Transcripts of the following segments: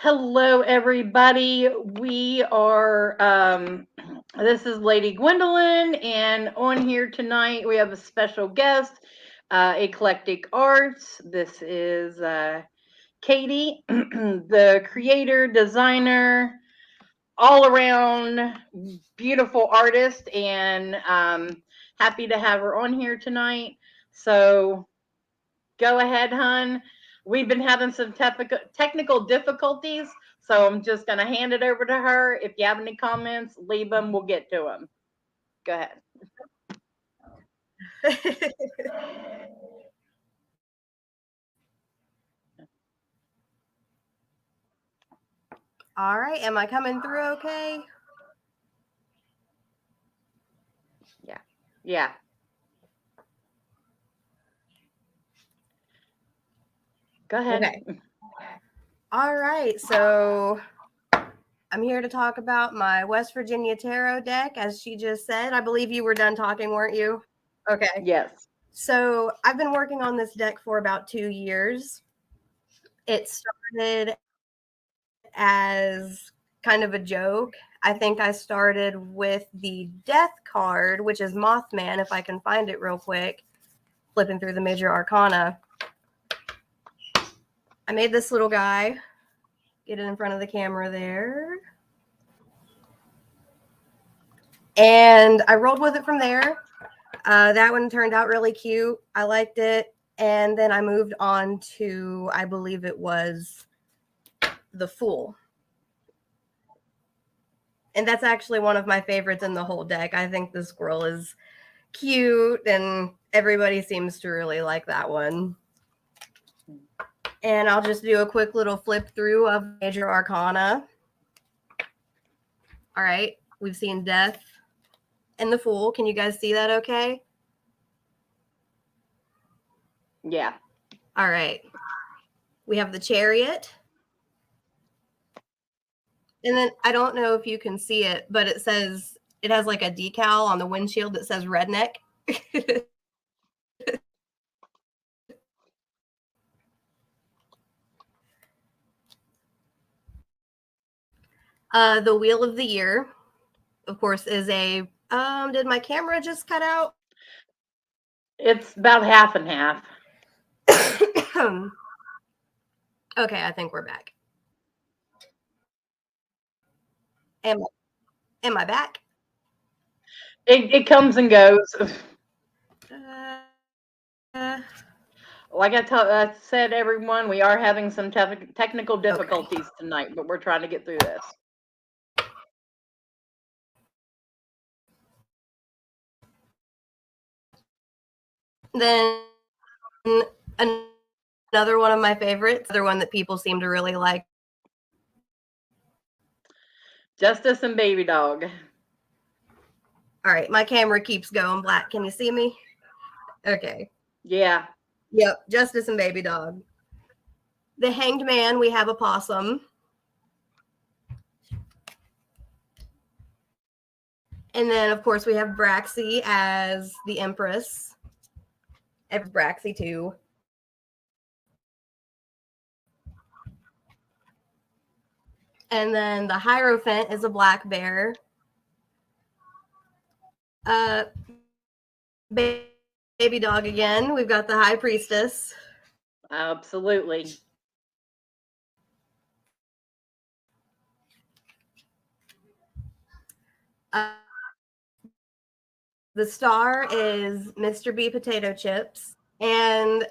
Hello, everybody. We are, this is Lady Gwendolyn, and on here tonight we have a special guest, Eclectic Arts. This is Katie, the creator, designer, all around beautiful artist, and happy to have her on here tonight. So go ahead, hun. We've been having some technical difficulties, so I'm just going to hand it over to her. If you have any comments, leave them. We'll get to them. Go ahead. All right. Am I coming through okay? Yeah. Go ahead. Okay. All right. So I'm here to talk about my West Virginia Tarot deck, as she just said. I believe you were done talking, weren't you? Okay. Yes. So I've been working on this deck for about 2 years. It started as kind of a joke. I think I started with the Death card, which is Mothman, if I can find it real quick, flipping through the major arcana. I made this little guy. Get it in front of the camera there. And I rolled with it from there. That one turned out really cute. I liked it. And then I moved on to, I believe it was the Fool. And that's actually one of my favorites in the whole deck. I think the squirrel is cute, and everybody seems to really like that one. And I'll just do a quick little flip through of major arcana. All right, we've seen Death and the Fool. Can you guys see that okay? Yeah. All right. We have the Chariot. And then I don't know if you can see it, but it says, it has like a decal on the windshield that says redneck. The Wheel of the Year, of course, is a, did my camera just cut out? It's about half and half. Okay, I think we're back. Am I back? It comes and goes. Like I said, everyone, we are having some technical difficulties tonight, but we're trying to get through this. Then another one of my favorites, another one that people seem to really like. Justice and Baby Dog. All right, my camera keeps going black. Can you see me? Okay. Yeah. Yep, Justice and Baby Dog. The Hanged Man, we have a possum. And then, of course, we have Braxy as the Empress. I have Braxy, too. And then the Hierophant is a black bear. Baby Dog again. We've got the High Priestess. Absolutely. The Star is Mr. B Potato Chips. And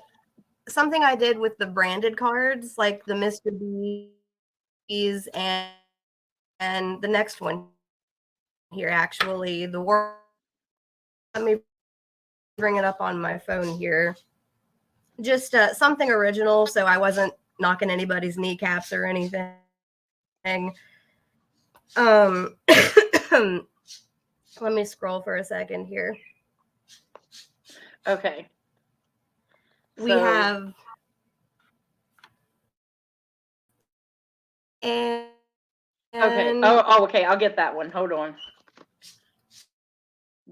something I did with the branded cards, like the Mr. B's and the next one here, actually, the world. Let me bring it up on my phone here. Just something original, so I wasn't knocking anybody's kneecaps or anything. Let me scroll for a second here. Okay. We have and okay. Oh, okay. I'll get that one. Hold on.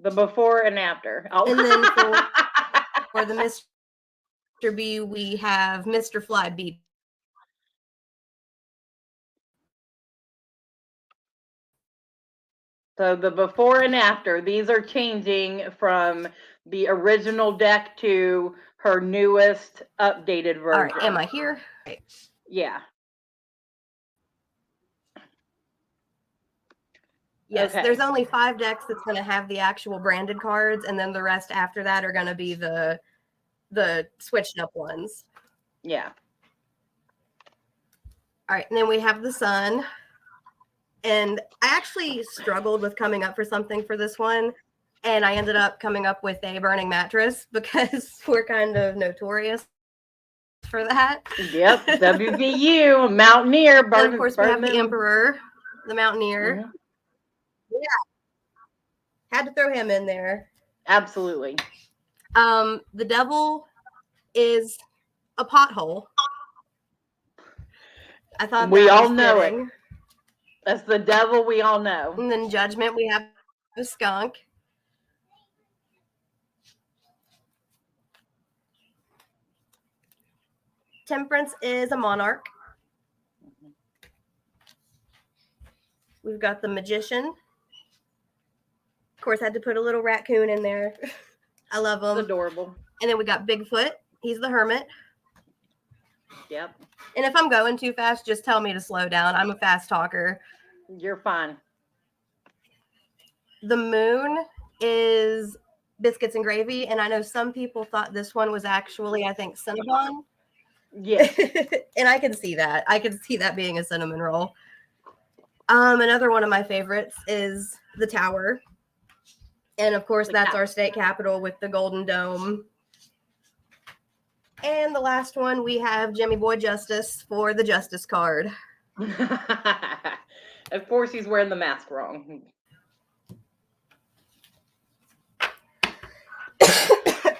The before and after. Oh. And then for the Mr. B, we have Mr. Fly Beep. So the before and after, these are changing from the original deck to her newest updated version. All right, am I here? Yeah. Yes, Okay. there's only 5 decks that's going to have the actual branded cards, and then the rest after that are going to be the switched up ones. Yeah. All right, and then we have the sun. And I actually struggled with coming up for something for this one. And I ended up coming up with a burning mattress because we're kind of notorious for that. Yep. WVU, Mountaineer, burn. And of course, we have the Emperor, the Mountaineer. Mm-hmm. Yeah. Had to throw him in there. Absolutely. The Devil is a pothole. I thought we that all was know fitting. it. That's the Devil, we all know. And then Judgment, we have a skunk. Temperance is a monarch. We've got the Magician. Of course, I had to put a little raccoon in there. I love him. It's adorable. And then we got Bigfoot. He's the hermit. Yep. And if I'm going too fast, just tell me to slow down. I'm a fast talker. You're fine. The moon is biscuits and gravy. And I know some people thought this one was actually, I think, Cinnabon. Yeah. And I can see that. I can see that being a cinnamon roll. Another one of my favorites is the Tower. And of course, that's our state capitol with the Golden Dome. And the last one, we have Jimmy Boy Justice for the Justice card. Of course, he's wearing the mask wrong.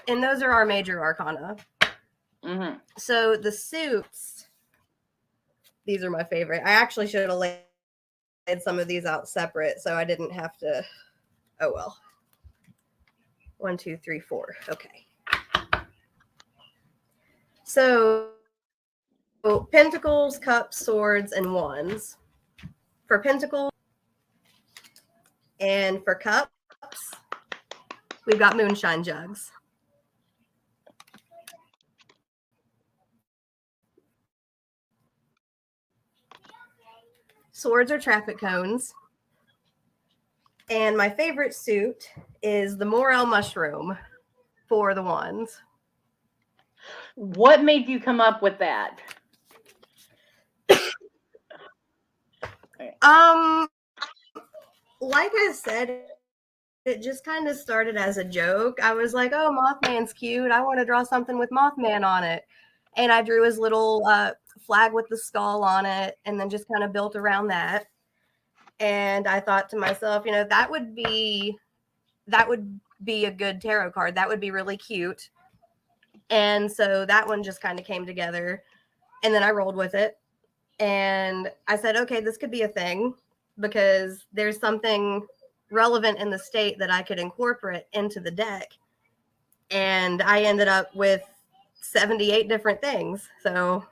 And those are our major arcana. Mm-hmm. So the suits, these are my favorite. I actually should have laid some of these out separate so I didn't have to. Oh, well. 1, 2, 3, 4. Okay. So pentacles, cups, swords, and wands. For pentacles and for cups, we've got moonshine jugs. Swords are traffic cones. And my favorite suit is the Morel mushroom for the wands. What made you come up with that? Like I said, it just kind of started as a joke. I was like, oh, Mothman's cute. I want to draw something with Mothman on it. And I drew his little flag with the skull on it and then just kind of built around that. And I thought to myself, you know, that would be a good tarot card. That would be really cute. And so that one just kind of came together. And then I rolled with it. And I said, okay, this could be a thing because there's something relevant in the state that I could incorporate into the deck. And I ended up with 78 different things. So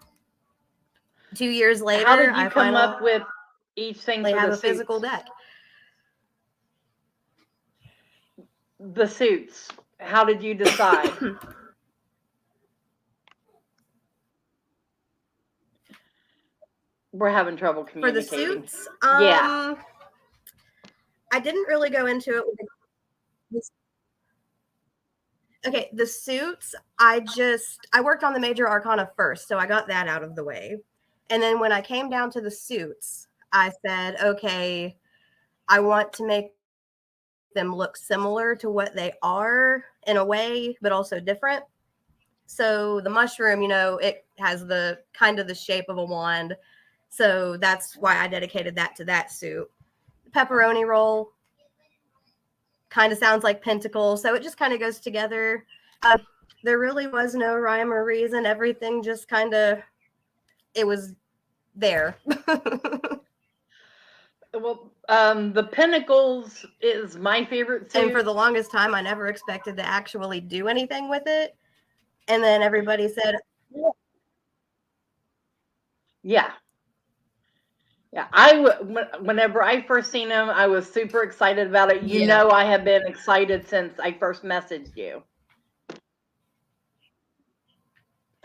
2 years later, how did you come up with each thing for have the a physical deck? The suits. How did you decide? We're having trouble communicating. For the suits, yeah. I didn't really go into it with okay, the suits, I worked on the major arcana first, so I got that out of the way. And then when I came down to the suits, I said, okay, I want to make them look similar to what they are in a way, but also different. So the mushroom, you know, it has the kind of the shape of a wand. So that's why I dedicated that to that suit. The pepperoni roll kind of sounds like pentacle. So it just kind of goes together. There really was no rhyme or reason. Everything just kind of, it was there. Well, the Pinnacles is my favorite suit. And for the longest time, I never expected to actually do anything with it. And then everybody said, yeah. Yeah, whenever I first seen him, I was super excited about it. You Yeah. know, I have been excited since I first messaged you.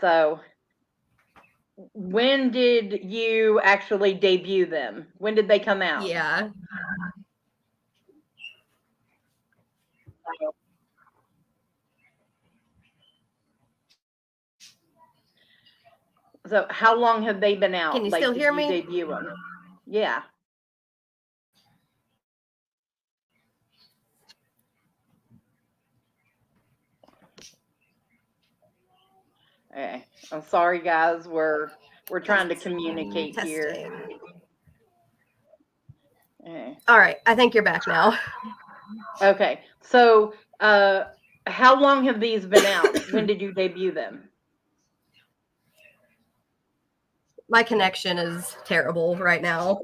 So, when did you actually debut them? When did they come out? Yeah. So, how long have they been Can out? you Like, still did hear you me? debut them? Yeah. Okay. I'm sorry, guys. We're trying to Testing, communicate here. testing. Okay. All right, I think you're back now. Okay. So, how long have these been out? When did you debut them? My connection is terrible right now.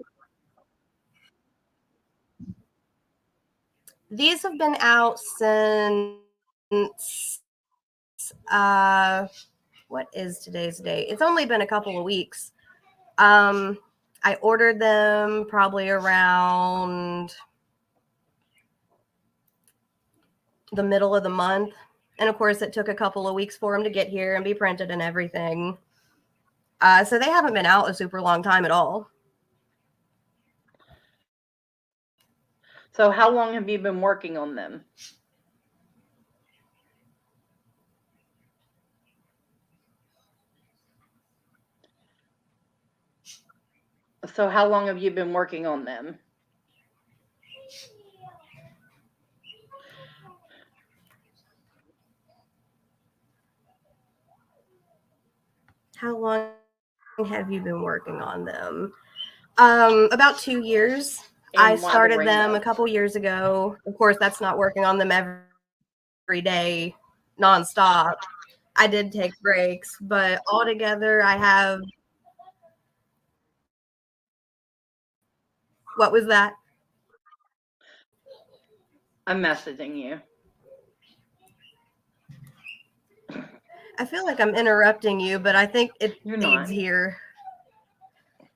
These have been out since what is today's date? It's only been a couple of weeks. I ordered them probably around the middle of the month. And of course, it took a couple of weeks for them to get here and be printed and everything. So they haven't been out a super long time at all. So, how long have you been working on them? So, how long have you been working on them? How long have you been working on them? About 2 years. I And why the started them rainbow? a couple years ago. Of course, that's not working on them every day, nonstop. I did take breaks, but altogether, I have. What was that? I'm messaging you. I feel like I'm interrupting you, but I think it You're fades not. here.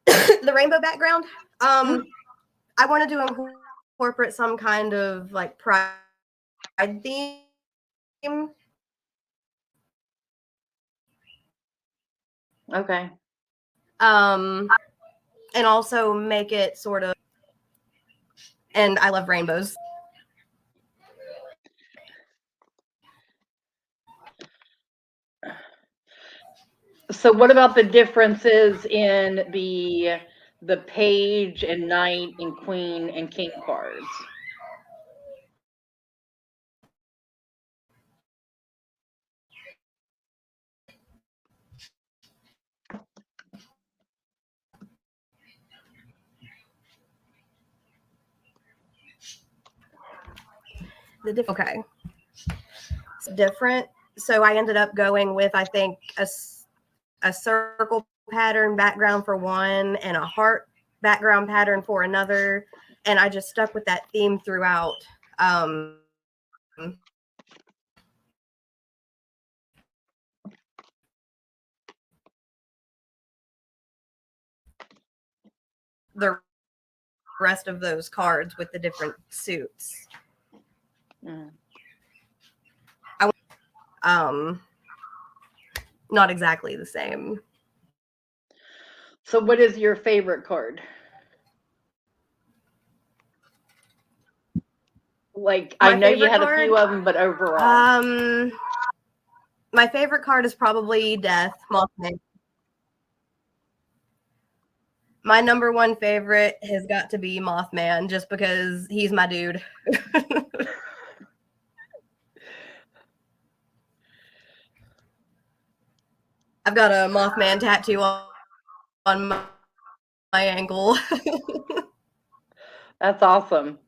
The rainbow background. Hmm? I wanted to incorporate some kind of like pride theme. Okay. Um, and also make it sort of. And I love rainbows. So, what about the differences in the page and knight and queen and king cards? Okay, it's different. So I ended up going with I think a circle pattern background for one and a heart background pattern for another, and I just stuck with that theme throughout. Um, the rest of those cards with the different suits. Mm. Um, not exactly the same. So, what is your favorite card? Like, I My know you favorite had a card. few of them, but overall. My favorite card is probably Death Mothman. My number one favorite has got to be Mothman, just because he's my dude. I've got a Mothman tattoo on my ankle. That's awesome.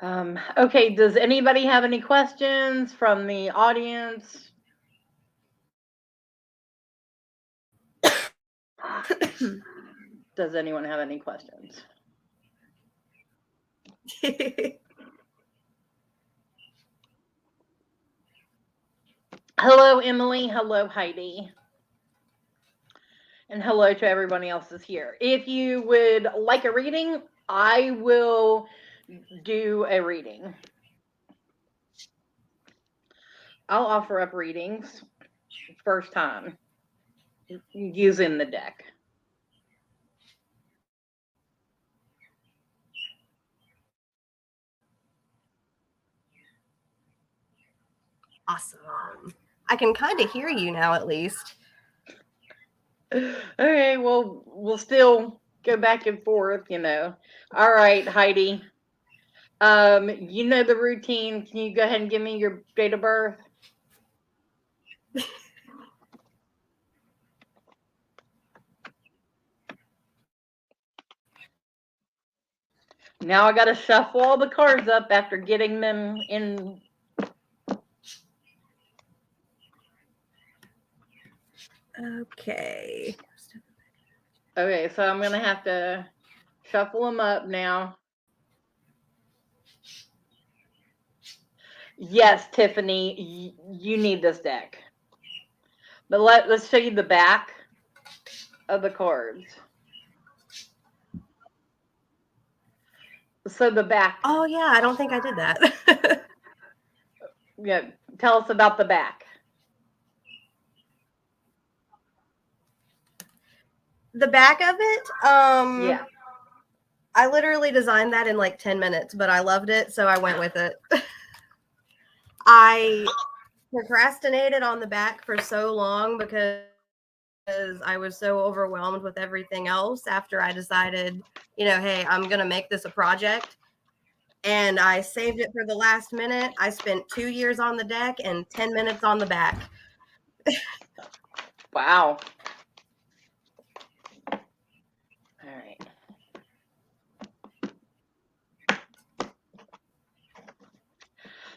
Okay, does anybody have any questions from the audience? Does anyone have any questions? Hello, Emily. Hello, Heidi. And hello to everybody else that's here. If you would like a reading, I will do a reading. I'll offer up readings first time using the deck. Awesome. I can kind of hear you now, at least. Okay, well, we'll still go back and forth, you know. All right, Heidi. You know the routine. Can you go ahead and give me your date of birth? Now I got to shuffle all the cards up after getting them in. Okay. Okay, so I'm going to have to shuffle them up now. Yes, Tiffany, you need this deck. But let's show you the back of the cards. So the back. Oh, yeah, I don't think I did that. Yeah, tell us about the back. The back of it, Yeah. I literally designed that in like 10 minutes, but I loved it, so I went with it. I procrastinated on the back for so long because I was so overwhelmed with everything else after I decided, hey, I'm going to make this a project. And I saved it for the last minute. I spent 2 years on the deck and 10 minutes on the back. Wow. All right.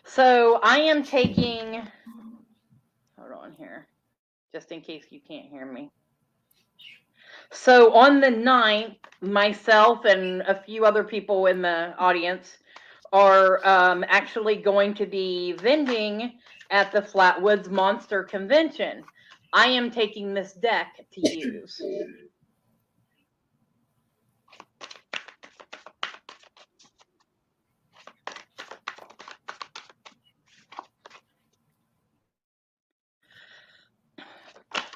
So I am taking, hold on here, just in case you can't hear me. So on the 9th, myself and a few other people in the audience are actually going to be vending at the Flatwoods Monster Convention. I am taking this deck to use.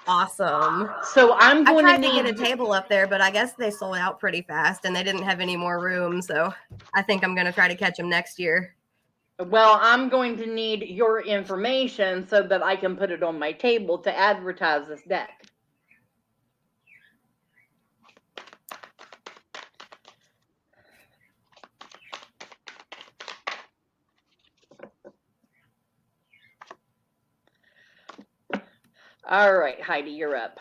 Awesome. So I'm going I tried to get a table up there, but I guess they sold out pretty fast and they didn't have any more room. So I think I'm going to try to catch them next year. Well, I'm going to need your information so that I can put it on my table to advertise this deck. All right, Heidi, you're up.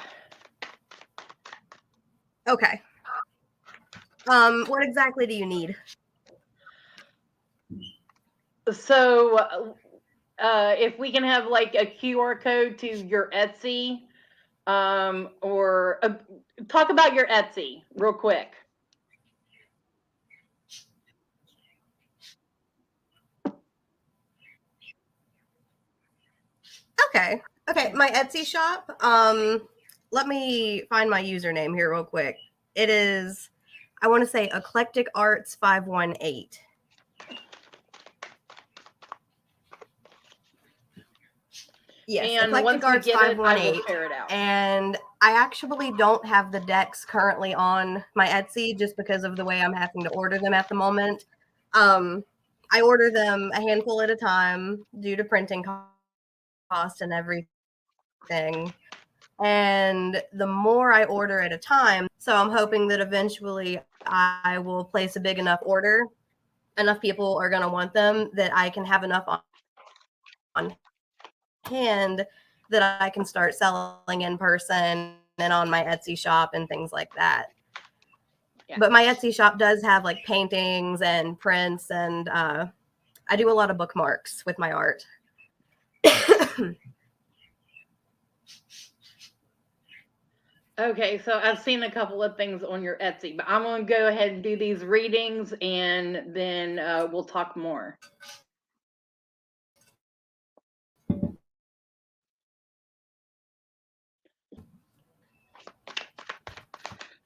Okay. What exactly do you need? So, if we can have like a QR code to your Etsy, or talk about your Etsy real quick. Okay. My Etsy shop. Let me find my username here real quick. It is, I want to say Eclectic Arts 518. Yes, And Eclectic Arts 518. I will share it out. And I actually don't have the decks currently on my Etsy just because of the way I'm having to order them at the moment. I order them a handful at a time due to printing cost and everything. And the more I order at a time, so I'm hoping that eventually I will place a big enough order. Enough people are going to want them that I can have enough on hand that I can start selling in person and on my Etsy shop and things like that. Yeah. But my Etsy shop does have like paintings and prints, and I do a lot of bookmarks with my art. Okay, so I've seen a couple of things on your Etsy, but I'm going to go ahead and do these readings, and then we'll talk more.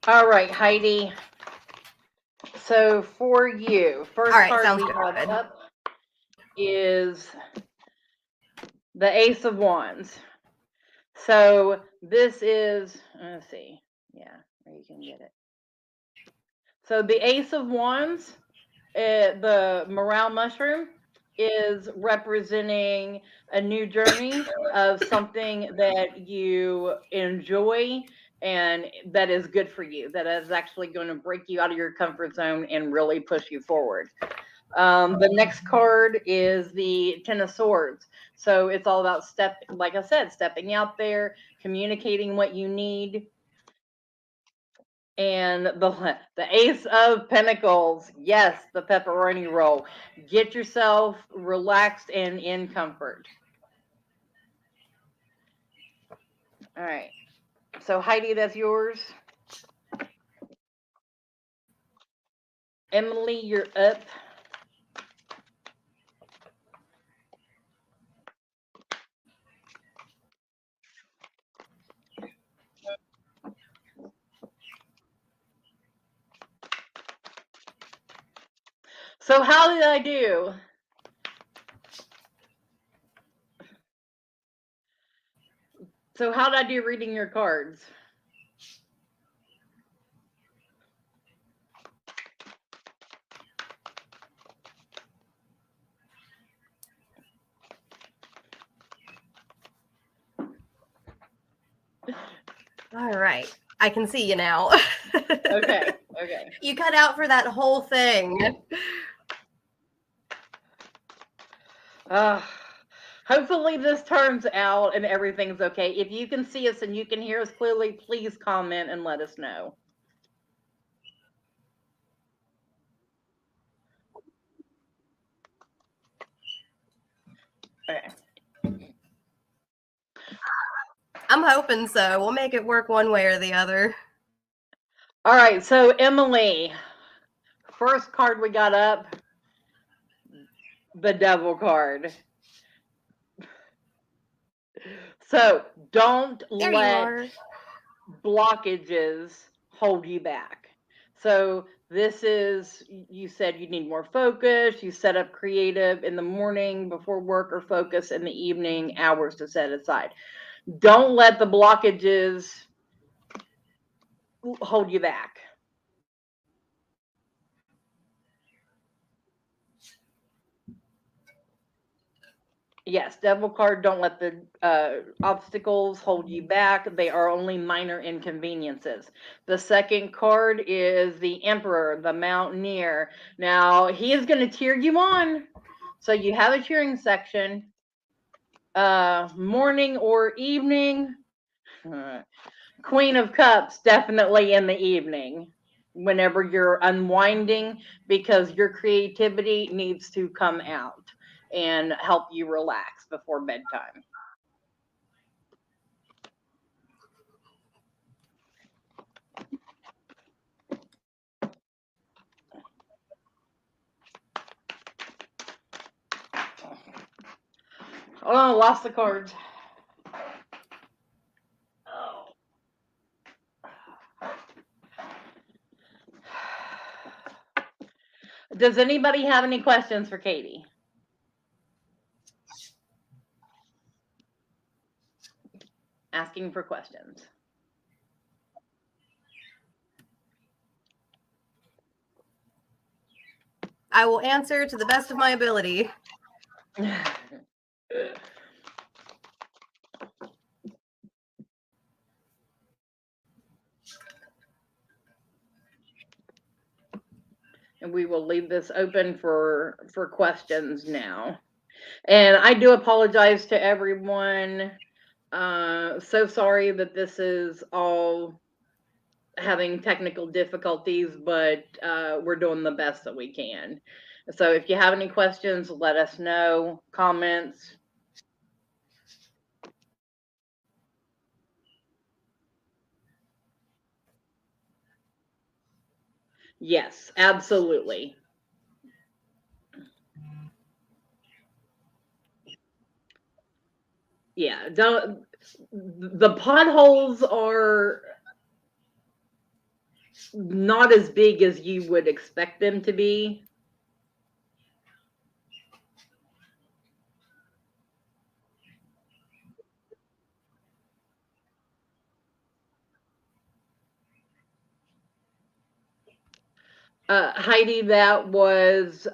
All right, Heidi. So for you, first All right, card sounds we good. have up is the Ace of Wands. So this is, let's see, yeah, where you can get it. So the Ace of Wands, the morale mushroom, is representing a new journey of something that you enjoy and that is good for you, that is actually going to break you out of your comfort zone and really push you forward. The next card is the Ten of Swords. So it's all about like I said, stepping out there, communicating what you need. And the Ace of Pentacles. Yes, the pepperoni roll. Get yourself relaxed and in comfort. All right. So Heidi, that's yours. Emily, you're up. So how did I do? So how did I do reading your cards? All right. I can see you now. Okay. Okay. You cut out for that whole thing. Hopefully this turns out and everything's okay. If you can see us and you can hear us clearly, please comment and let us know. Okay. I'm hoping so. We'll make it work one way or the other. All right, so Emily, first card we got up, the Devil card. So don't There you let are. blockages hold you back. So this is, you said you need more focus. You set up creative in the morning before work or focus in the evening, hours to set aside. Don't let the blockages hold you back. Yes, Devil card, don't let the obstacles hold you back. They are only minor inconveniences. The second card is the Emperor, the Mountaineer. Now, he is going to cheer you on. So you have a cheering section, morning or evening. Queen of Cups, definitely in the evening, whenever you're unwinding, because your creativity needs to come out and help you relax before bedtime. Oh, lost the cards. Oh. Does anybody have any questions for Katie? Asking for questions. I will answer to the best of my ability. And we will leave this open for questions now. And I do apologize to everyone. So sorry that this is all having technical difficulties, but we're doing the best that we can. So if you have any questions, let us know. Comments. Yes, absolutely. Yeah, don't, the potholes are not as big as you would expect them to be. Heidi, that was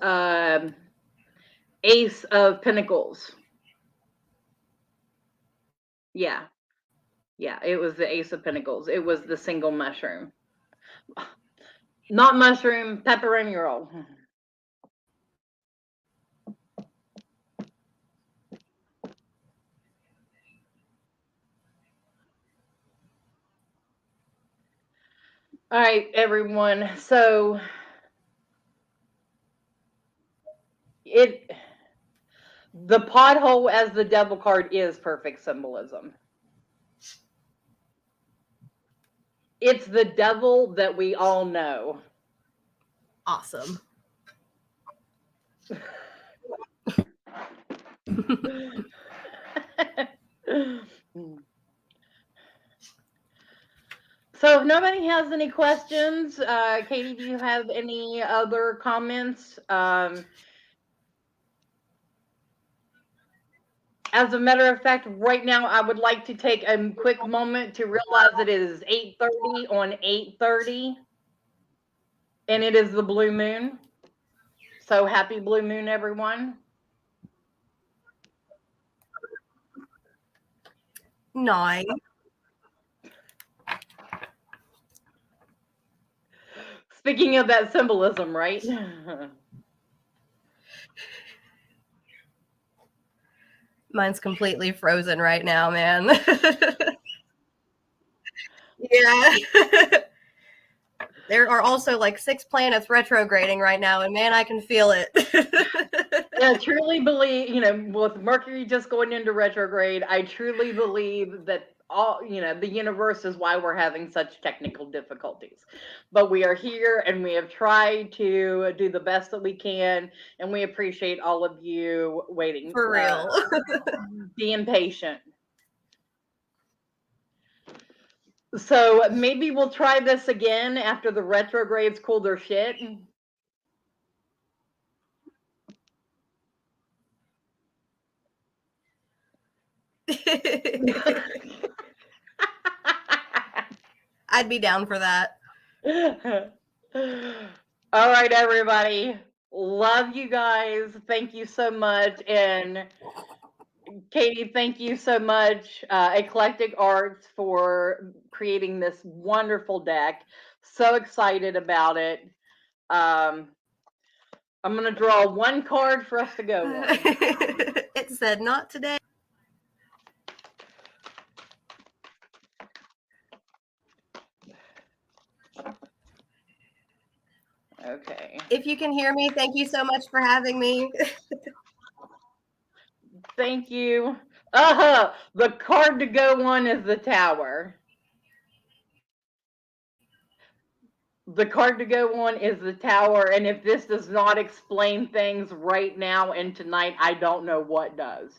Ace of Pentacles. Yeah. Yeah, it was the Ace of Pentacles. It was the single mushroom. Not mushroom, pepperoni roll. All right, everyone. So the pothole as the devil card is perfect symbolism. It's the devil that we all know. Awesome. So if nobody has any questions, Katie, do you have any other comments? As a matter of fact, right now I would like to take a quick moment to realize it is 8:30 on 8:30, and it is the blue moon. So happy blue moon, everyone. Nice. Speaking of that symbolism, right? Mine's completely frozen right now, man. Yeah. There are also like 6 planets retrograding right now, and man, I can feel it. Yeah, I truly believe, with Mercury just going into retrograde, I truly believe that the universe is why we're having such technical difficulties. But we are here and we have tried to do the best that we can, and we appreciate all of you waiting, For real. being patient. So maybe we'll try this again after the retrogrades cool their shit. I'd be down for that. All right, everybody. Love you guys. Thank you so much. And Katie, thank you so much, Eclectic Arts, for creating this wonderful deck. So excited about it. I'm going to draw one card for us to go on. It said not today. Okay. If you can hear me, thank you so much for having me. Thank you. The card to go on is the Tower. The card to go on is the Tower, and if this does not explain things right now and tonight, I don't know what does.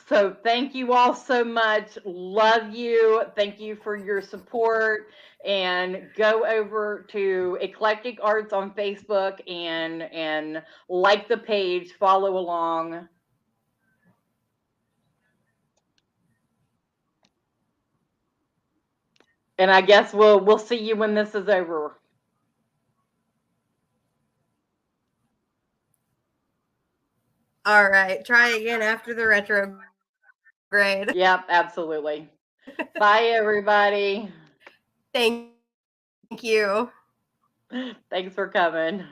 So thank you all so much. Love you. Thank you for your support. And go over to Eclectic Arts on Facebook and like the page, follow along. And I guess we'll see you when this is over. All right, try again after the retrograde. Yep, absolutely. Bye, everybody. Thank you. Thanks for coming.